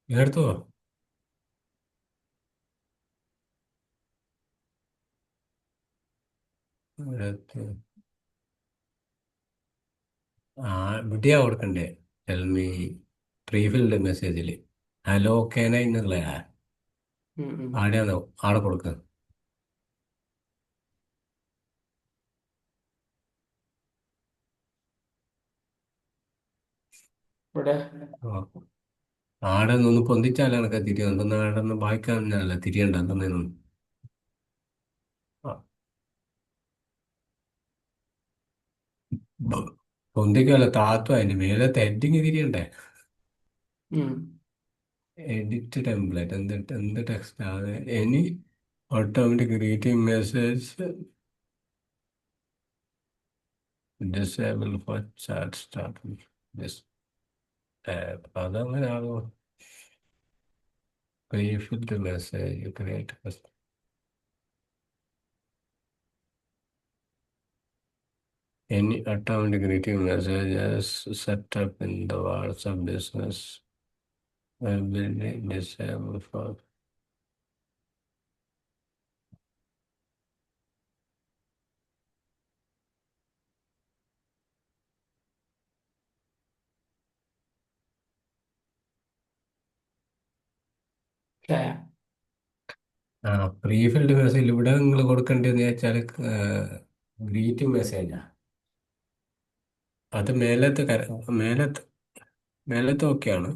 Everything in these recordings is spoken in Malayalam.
എടുത്തോ. എടുത്ത്. ആ, ഇവിടെയാ കൊടുക്കണ്ടേ? ടെൽമി പ്രീഫിൽഡ് മെസ്സേജിൽ ഹലോ കേന എന്നുള്ള ഉം, ഉം. ആടെയാണോ? ആടെ കൊടുക്കുക. ഇവിടെ ആടെ നിന്ന് പൊന്തിച്ചാലേ എനക്ക് തിരിയും. എന്തെന്നാ ആടെ നിന്ന് വായിക്കാനല്ല തിരിയണ്ട എന്തെന്നും. പൊന്തിക്കല്ല താത്തു അതിന്റെ മേലത്തെ ഹെഡിങ് തിരിയണ്ടേ? ഉം. എഡിറ്റ് ടെംപ്ലേറ്റ് എന്ത് ടെക്സ്റ്റ് ആണ്? Any automatic reading message disable for chat start this app. അതങ്ങനെ ആകുമോ? Prefilled message create any automatic greeting messages set up in the WhatsApp business will be disabled for. ഛേ, ആ, പ്രീഫിൽഡ് മെസ്സേജ് ഇവിടെ നിങ്ങൾ കൊടുക്കേണ്ടതെന്ന് വെച്ചാൽ ഗ്രീറ്റിംഗ് മെസ്സേജാ. അത് മേലത്തെ മേലത്തെ ഓക്കെയാണ്.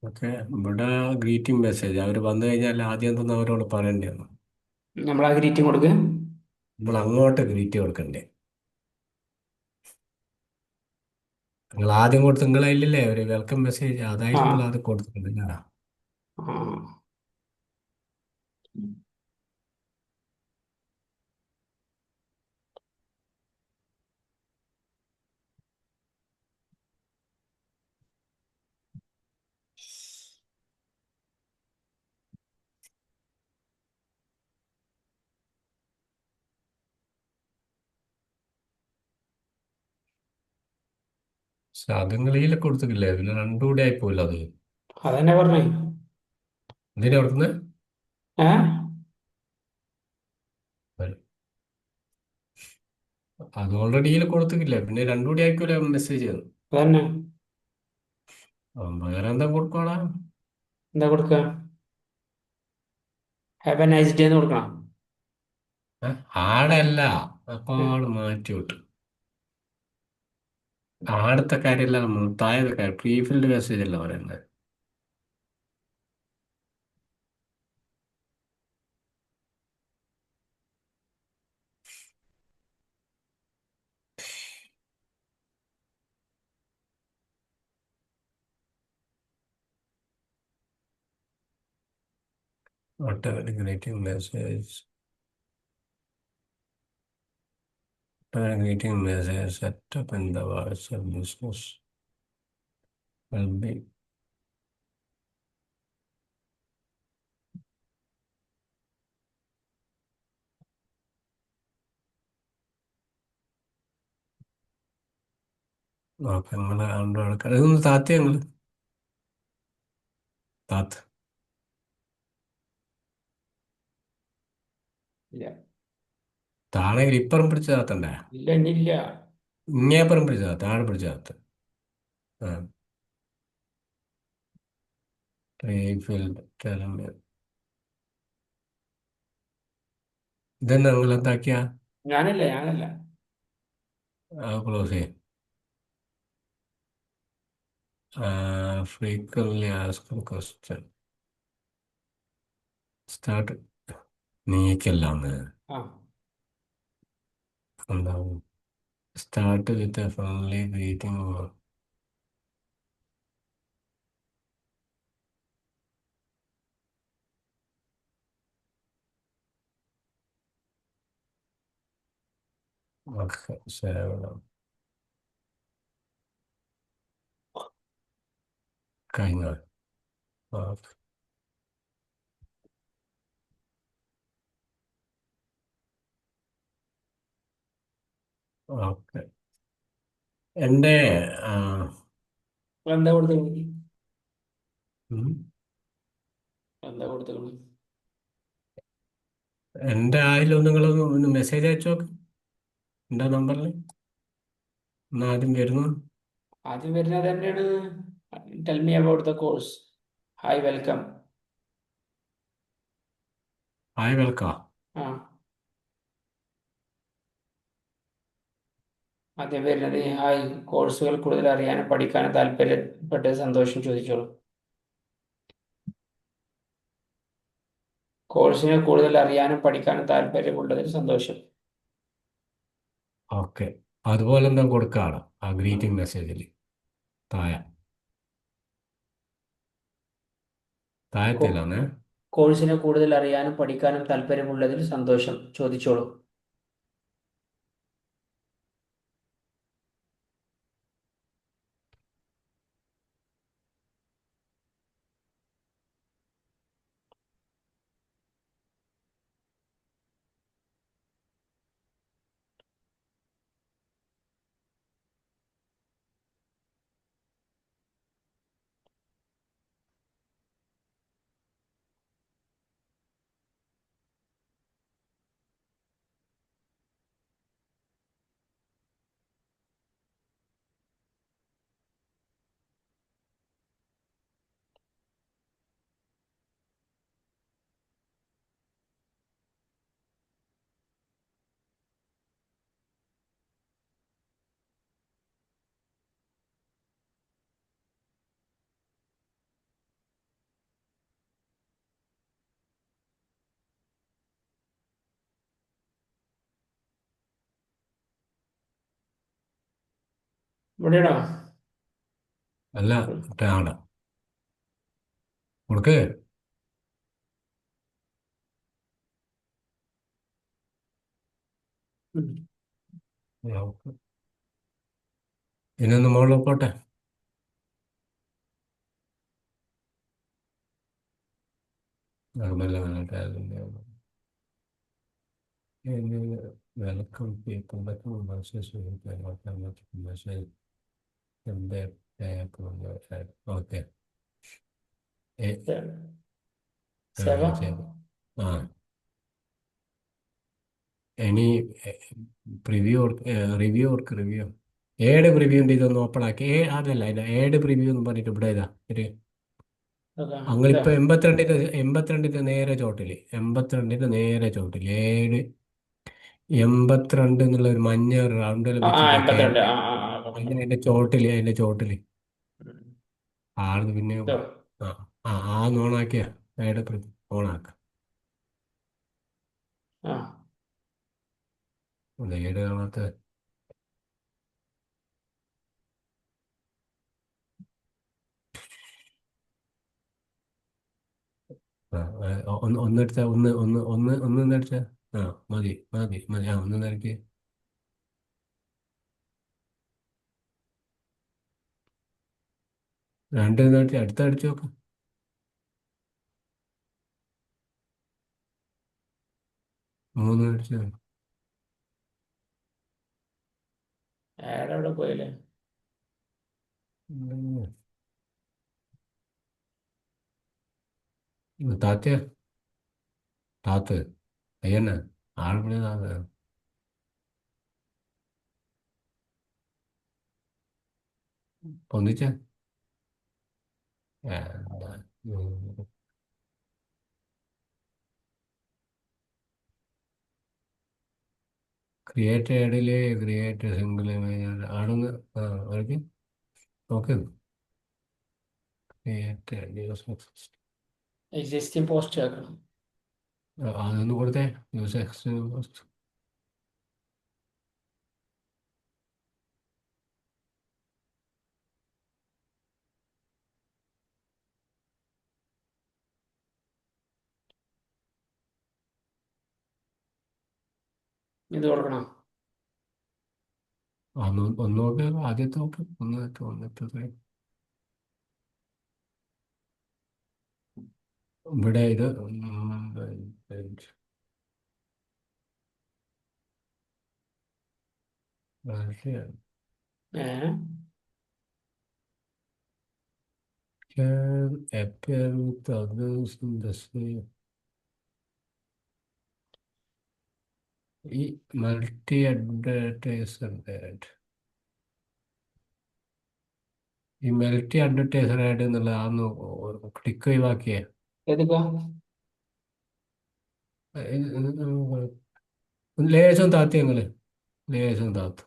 ഓക്കെ, ഇവിടെ ഗ്രീറ്റിംഗ് മെസ്സേജ് അവർ വന്നു കഴിഞ്ഞാൽ ആദ്യം എന്തെന്ന് അവരോട് പറയേണ്ടതാണ്. നമ്മൾ ആ ഗ്രീറ്റിംഗ് കൊടുക്കുക. നമ്മൾ അങ്ങോട്ട് ഗ്രീറ്റ് കൊടുക്കണ്ടേ? നിങ്ങൾ ആദ്യം കൊടുത്ത് നിങ്ങളതിലല്ലേ ഒരു വെൽക്കം മെസ്സേജ് അതായത് ആ, നിങ്ങൾ ആദ്യം കൊടുത്തിട്ടുണ്ടല്ല. ആ. പക്ഷെ അത് നിങ്ങൾ ഇതിൽ കൊടുത്തിട്ടില്ലേ? പിന്നെ രണ്ടും കൂടി ആയിപ്പോയില്ല അത്. അതന്നെ പറഞ്ഞേ. എന്തിനാ കൊടുക്കുന്നത്? ഏ അത് ഓൾറെഡി ഇതിൽ കൊടുത്തിട്ടില്ലേ, പിന്നെ രണ്ടും കൂടി ആയിക്കൂല മെസ്സേജ്. അതന്നെ. വേറെ എന്താ കൊടുക്കണ? എന്താ കൊടുക്കുക? ഹാവ് എ നൈസ് ഡേ എന്ന് കൊടുക്കണം. ആടല്ല, ഏ, അപ്പാട് മാറ്റി വിട്ടു. ആടത്തെ കാര്യമല്ല, നമ്മൾ താഴത്തെ കാര്യം പ്രീഫിൽഡ് മെസ്സേജ് അല്ല പറയുന്നത്. Automatic greeting message greeting message set up in the WhatsApp business will be. നോക്കാം നിങ്ങൾ ആണ്ടോ ആൾക്കാർ ഇതൊന്ന് താത്തി ഞങ്ങൾ താത്ത്. ഇല്ല, താണെങ്കിൽ ഇപ്പുറം പിടിച്ച് താത്തണ്ടേ? ഇല്ല, ഇനിയില്ല. ഇങ്ങേപ്പുറം പിടിച്ച് താത്ത, താഴെ പിടിച്ച് താത്ത്. ആ, പ്രീഫിൽഡ് ടെലമി ഇതെന്നാ നിങ്ങൾ എന്താക്കിയാ? ഞാനല്ല. ക്ലോസ് ചെയ്യും. Frequently asked question സ്റ്റാർട്ട് നീക്കല്ലാന്ന് ആ, ഉണ്ടാവും. Start with a friendly greeting. സേവനം കഴിഞ്ഞ. ഓക്കെ. എൻ്റെ ആ, എന്താ കൊടുത്തത്? ഉം. എന്താ കൊടുത്തേക്കണു? എൻ്റെ ആയാലും നിങ്ങൾ മെസ്സേജ് അയച്ചു നോക്ക് എൻ്റെ നമ്പറിൽ എന്നാ ആദ്യം വരുന്നു. ആദ്യം വരുന്നത് തന്നെയാണ്. Tell me about the course. Hi welcome. Hi വെൽക്കാം. ആ, ആദ്യം വരുന്നത് ഹായ്. കോഴ്സുകൾ കൂടുതൽ അറിയാനും പഠിക്കാനും താല്പര്യപ്പെട്ട സന്തോഷം, ചോദിച്ചോളൂ. കോഴ്സിനെ കൂടുതൽ അറിയാനും പഠിക്കാനും താല്പര്യമുള്ളതിൽ സന്തോഷം. ഓക്കെ, അതുപോലെ എന്താ കൊടുക്കാണ് ആ ആ. ഗ്രീറ്റിംഗ് മെസ്സേജിൽ താഴെ കോ- താഴത്തിലാണ്. കോഴ്സിനെ കൂടുതൽ അറിയാനും പഠിക്കാനും താല്പര്യമുള്ളതിൽ സന്തോഷം, ചോദിച്ചോളൂ. ഇവിടെയാണോ? അല്ല, ആണ് കൊടുക്ക്. ഉം. ഇനി ഒന്ന് മുകളിൽ പോട്ടെ. മെല്ലെ മെല്ലെ വെൽക്കം പീപ്പിൾ ഓക്കെ. സേവ. ശരി. ആ, ഇനി പ്രിവ്യൂ റിവ്യൂ ഏഡ് പ്രിവ്യൂ ഉണ്ട്. ഇതൊന്ന് ഓപ്പൺ ആക്കി അതല്ല അതിന്റെ ഏഡ് പ്രിവ്യൂ എന്ന് പറഞ്ഞിട്ട് ഇവിടെ ഇതാ ഒരു അതാ ഇതാ. അങ്ങളിപ്പോ എൺപത്തിരണ്ടിന്റെ നേരെ ചോട്ടില് ഏഴ് 82 എന്നുള്ള ഒരു മഞ്ഞ റൗണ്ടിൽ ആ, വെച്ചിട്ട് 82. ആ, ആ, ആ, കണ്ടു. അതിന്റെ ചോട്ടില് ഉം. ആള് പിന്നെ ഇതോ. ആ ആ ഓണാക്കിയ ഏഡ് ഓണാക്ക ആ. ഏഡ് കാണാത്ത ആ, ഒന്നെടുത്ത ഒന്ന് അടിച്ച ആ മതി മതി മതി ആ ഒന്ന് നിരക്കി രണ്ട് അടിച്ച് അടുത്ത അടിച്ചു നോക്കാം. മൂന്ന് അടിച്ചു. ആരവിടെ പോയല്ലേ? താത്ത താത്ത് അയ്യന്ന ആൾപ്പിടി താത്ത പൊന്നിച്ച ക്രിയേറ്റ് ഏഡില് ക്രിയേറ്റ് സിംഗിൾ ഇമേജ് ആണെന്ന് അവർക്ക് നോക്ക്. ക്രിയേറ്റ് എക്സിസ്റ്റിംഗ് പോസ്റ്റ് ആക്കണം. അതൊന്ന് കൊടുത്തേ. യൂസ് എക്സ് ഇത് കൊടുക്കണം. ഒന്ന് നോക്ക്. ആദ്യത്തെ നോക്ക്. ഒന്നിട്ട് ഇവിടെ ഇത് ഏ. can appear with others in the same. ഈ മൾട്ടി അഡ്വർടൈസർ ഈ മൾട്ടി അഡ്വർടൈസർ ആയിട്ട് എന്നുള്ള ആന്ന് ക്ലിക്ക് ഒഴിവാക്കിയേ. ഏതൊക്കെ? ലേശം താത്തി ഞങ്ങള് ലേശം താത്തു.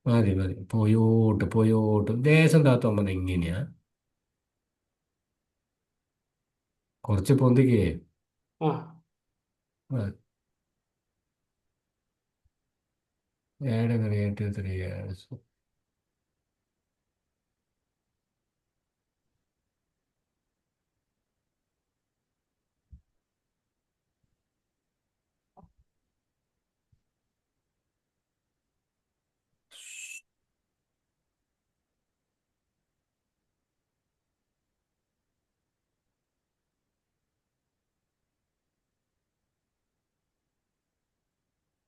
മതി മതി, പോയോട്ട് പോയോട്ട് ലേശം താത്തോമ്പോ എങ്ങനെയാ കുറച്ച് പൊന്തിക്കേ. ആ, ഏടെ ക്രിയേറ്റ് 3 hours.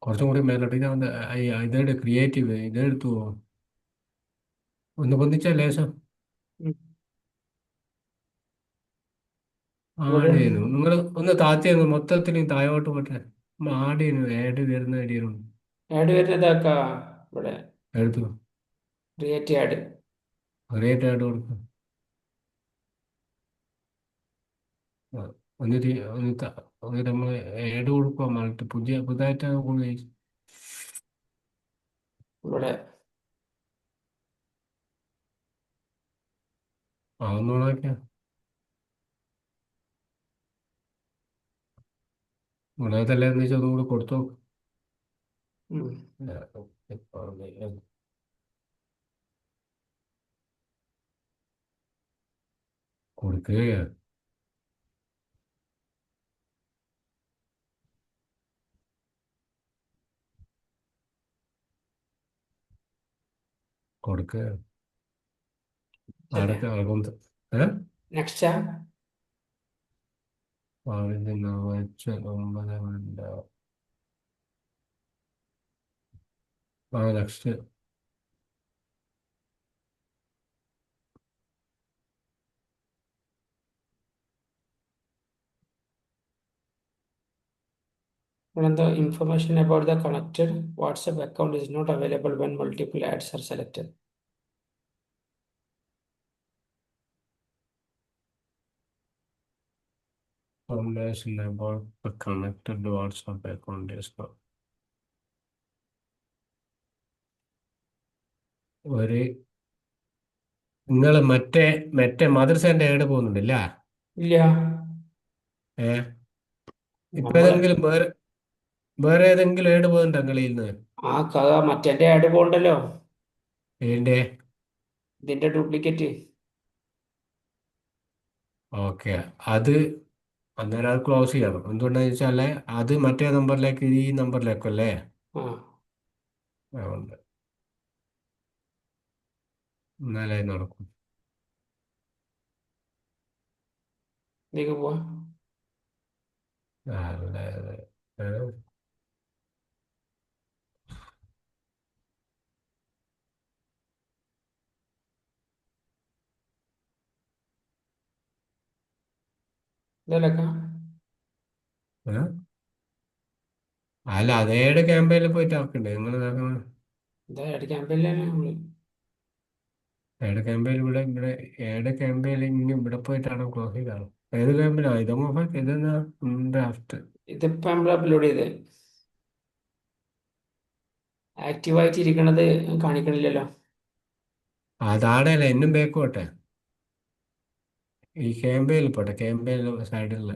കുറച്ചും കൂടി മേലോട്ട് ഞാൻ ഇതേടെ ക്രിയേറ്റീവ് ഇതെടുത്തു ഒന്ന് പൊന്തിച്ച ലേശം ഉം. ഇവിടെ ആടേനു നിങ്ങൾ ഒന്ന് താത്തിയെന്ന് മൊത്തത്തിൽ താഴോട്ട് പോട്ടെ. ആടേനു ഏട് വരുന്ന അടിയും ആഡ് വരുന്നതാക്കാ. ഇവിടെ എടുത്തു ക്രിയേറ്റ് ആഡ്. ക്രിയേറ്റ് ആയിട്ട് കൊടുക്കും. ആ, എന്നിട്ട് എന്നിട്ട് നമ്മൾ ഏട് കൊടുക്കുക മൾട്ട് പുതിയതായിട്ട് കൊടുക്കുക. ഇവിടെ അതൊന്നോണാക്കിയ ഗുണതല്ലേ എന്ന് വെച്ചാൽ ഒന്നുകൂടി കൊടുത്തു നോക്ക്. ഉം. കൊടുക്കുക കൊടുക്കുക ശരിയാ. ആടൊക്കെ ആകുന്നത്. ഏഹ് നെക്സ്റ്റാ. ആദ്യം വെച്ച 9 ആ next. When the information about the connected WhatsApp account is not available when multiple ads are selected. Information about the connected WhatsApp account is not. ഒരു നിങ്ങൾ മറ്റേ മറ്റേ മദർസേന്റെ ഏട് പോകുന്നുണ്ടല്ല. ഇല്ല, ഏഹ് ഇപ്പൊ നമ്മള് ഏതെങ്കിലും വേറെ ഏതെങ്കിലും ഏട് പോകുന്നുണ്ടോ നിങ്ങളിൽ നിന്ന്? ആ കഥ മറ്റേ ആഡ് പോകണ്ടല്ലോ. ഏന്റെ ഇതിന്റെ ഡ്യൂപ്ലിക്കേറ്റ്. ഓക്കെ, അത് അന്നേരം അത് ക്ലോസ് ചെയ്യണം. എന്തുകൊണ്ടാന്ന് വെച്ചാല് അത് മറ്റേ നമ്പറിലേക്ക് ഈ നമ്പറിലേക്കല്ലേ. ആ, അതുകൊണ്ട് എന്നാലേ അത് നടക്കും. ഇതിലേക്ക് പോവാ. അല്ല, ഏഹ് ഇതിലൊക്കെ ഏഹ്? അല്ല അതേടെ ക്യാമ്പയിനിൽ പോയിട്ട് ആക്കണ്ടേ നിങ്ങൾ? ഇതാ ആഡ് ക്യാമ്പയിലാണ് നമ്മള്. ഏടെ ക്യാമ്പയിൻ ഇവിടെ ഏടെ ക്യാമ്പയിൻ ഇനി ഇവിടെ പോയിട്ടാണ് ക്ലോസ് ചെയ്താണ്. ഏത് ക്യാമ്പയിനാ ഇത്? മൊബൈൽ ഇതെന്നാ ഡ്രാഫ്റ്റ്. ഇതിപ്പോ നമ്മൾ അപ്ലോഡ് ചെയ്ത് ആക്റ്റീവ് ആയിട്ട് ഇരിക്കണത് കാണിക്കണില്ലല്ലോ. അതാടല്ല എന്നും ബേക്കോട്ടെ. ഈ ക്യാമ്പയിനിൽ പോട്ടെ, ക്യാമ്പയിൻ സൈഡിലുള്ള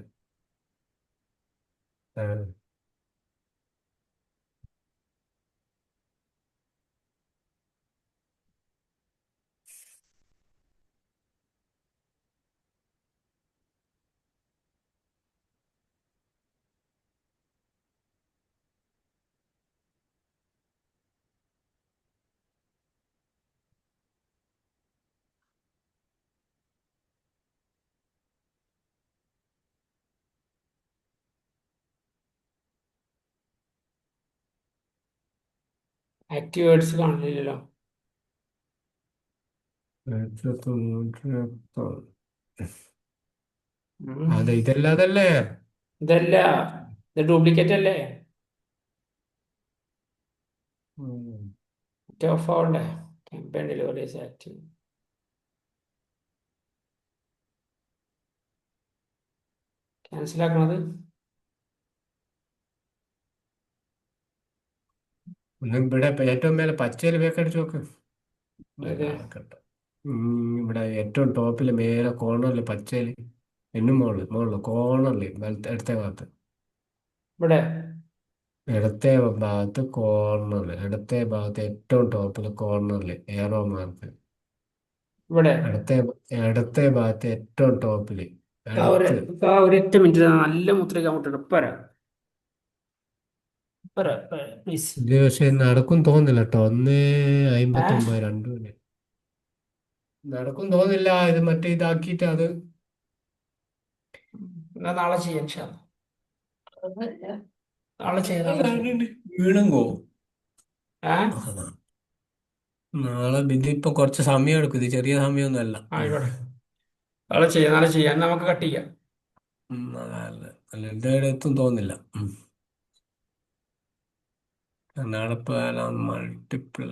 ആക്റ്റീവ് വേർഡ്സ് കാണില്ലല്ലോ. അതെ, ഉം. ഇതല്ലാതല്ലേ. ഇതല്ല, ഇത് ഡ്യൂപ്ലിക്കേറ്റ് അല്ലേ? ഉം. ഓഫ് ആവണ്ടേ? Campaign deliveries active. ക്യാൻസൽ ആക്കണത്. ഒന്ന് ഇവിടെ ഏറ്റവും മേലെ പച്ചയിൽ വേക്കടിച്ച് നോക്ക്. ഏത്? നടക്കട്ടെ. ഇവിടെ ഏറ്റവും ടോപ്പിൽ മേലെ കോർണറിൽ പച്ചയിൽ, എന്നും മുകളിൽ കോർണറിൽ ഇടത്തെ ഭാഗത്ത്. ഇവിടെ. ഇടത്തെ ഭാഗത്ത് കോർണറിൽ, ഇടത്തെ ഭാഗത്ത് ഏറ്റവും ടോപ്പിൽ കോർണറിൽ ഏറോ മാർക്ക്. ഇവിടെ. ഇടത്തെ ഇടത്തെ ഭാഗത്ത് ഏറ്റവും ടോപ്പിൽ ആ ഒരു അടുത്ത്. ഒരൊറ്റ മിനിറ്റ് നല്ല മുദ്രയ്ക്കാൻ വിട്ടിട്ട് പ്ലീസ്. ഇത് പക്ഷെ നടക്കും തോന്നില്ല കേട്ടോ. ഒന്ന് ഏഹ് 59 2 നടക്കും തോന്നില്ല. ഇത് മറ്റേ ഇതാക്കിയിട്ട് അത് എന്നാ നാളെ ചെയ്യാം ഇൻഷാ അല്ലാ. നാളെ ചെയ്യാം, നാളെ ചെയ്യാം. വീണുങ്കോ. ഏഹ് നാളെ ഇതിപ്പോ കുറച്ച് സമയം എടുക്കും. ഇത് ചെറിയ സമയമൊന്നും അല്ല. ആയിക്കോട്ടെ. നാളെ ചെയ്യാം എന്നാ നമുക്ക് കട്ട് ചെയ്യാം. അതല്ല, അല്ല ഇതേടെ എത്തും തോന്നില്ല. നാളെ മൾട്ടിപ്പിൾ